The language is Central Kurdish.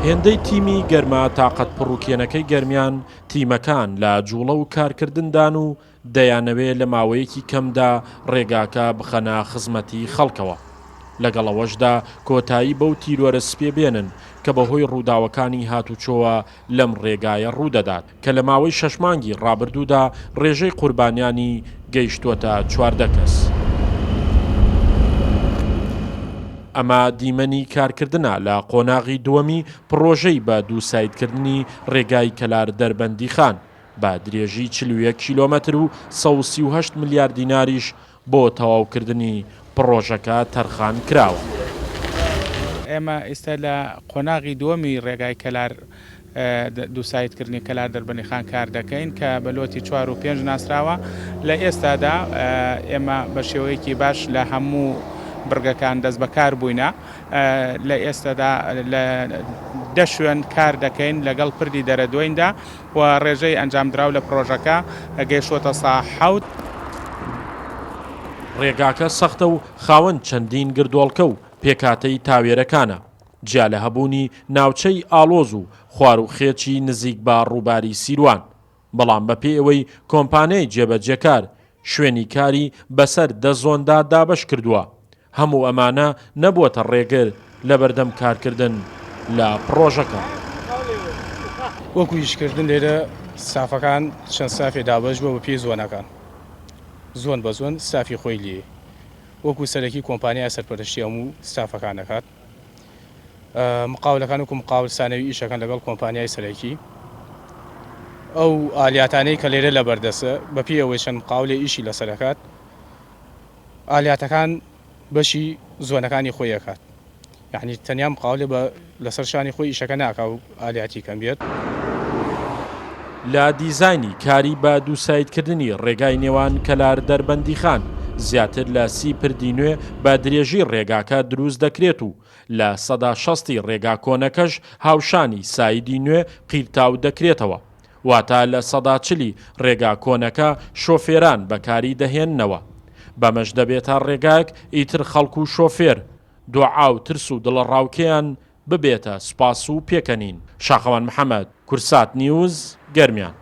هێندەی تیمی گەرما تاقەت پڕوکێنەکەی گەرمیان تیمەکان لە جوڵە و کارکردندان و دەیانەوێت لە ماوەیەکی کەمدا ڕێگاکە بخەنە خزمەتی خەڵکەوە. لەگەڵەوەشدا کۆتایی بەو تیرۆرە سپێ بێنن کە بەهۆی ڕووداوەکانی هاتوچۆوە لەم ڕێگایە ڕوودەدات کە لە ماوەی 6 مانگی ڕابردوودا ڕێژەی قوربانیانی گەیشتووەتە 14 کەس. ئەمە دیمەنی کارکردنە لە قۆناغی دووەمی پرۆژەی بە دووسایدکردنی ڕێگای کەلار دەربەندی خان بە درێژی 41 کیلۆمەتر و 138 ملیار دیناریش بۆ تەواوکردنی پرۆژەکە تەرخان کراوە. ئێمە ئێستا لە قۆناغی دووەمی ڕێگای کەلار دووسایدکردنی کەلار دەربەندی خان کار دەکەین کە بەلۆتی 4 و 5 ناسراوە. لە ئێستادا ئێمە بە شێوەیەکی باش لە هەموو برگەکان دەست بەکار بووینە. لە ئێستادا لە 10 شوێن کار دەکەین لەگەڵ پردی دەرەدۆیندا و ڕێژەی ئەنجامدراو لە پرۆژەکە گەیشتووەتە سا 7. ڕێگاکە سەختە و خاوەن چەندین گردۆڵکە و پێکاتەی تاوێرەکانە جیا لە هەبوونی ناوچەی ئالۆز و خوار و خێچی نزیک بە ڕووباری سیروان، بەڵام بەپێی ئەوەی کۆمپانیای جێبەجێکار شوێنی کاری بەسەر 10 زۆندا دابەش کردووە، هەموو ئەمانە نەبووەتە ڕێگر لە بەردەم کارکردن لە پرۆژەکە. وەکو هیچکردن لێرە سافەکان چەند سافێ دابەش بووە بە پێی زۆنەکان، زۆن بە زۆن سافی خۆی لێ وەکو سەرەکی کۆمپانیای سەرپەرشتی هەموو سافەکان دەکات. مقاولەکان وەکو مقاول سانەوی ئیشەکان لەگەڵ کۆمپانیای سەرەکی ئەو ئالیاتانەی کە لێرە لە بەردەسە بەپێی ئەوەی چەند مقاولێ ئیشی لەسەرەکات ئالیاتەکان بەشی زۆنەکانی خۆی ئەکات، یعنی تەنیا مقاولێ بە لەسەر شانی خۆی ئیشەکە ناکا و ئالیاتی کەم بێت. لە دیزانی کاری بە دووسایدکردنی ڕێگای نێوان کەلار دەربەندی خان زیاتر لە 30 پردی نوێ بە درێژی ڕێگاکە دروست دەکرێت و لە 160 ڕێگا کۆنەکەش هاوشانی سایدی نوێ قیرتاو دەکرێتەوە، واتە لە 140 ڕێگا کۆنەکە شۆفێران بەکاری دەهێننەوە. بەمەش دەبێتە ڕێگاک ئیتر خەڵکو و شۆفێر دوعا و ترس و دڵڕاوکەیان ببێتە سوپاس و پێکەنین. شاخەوان محەممەد، کورسات نیوز، گەرمیان.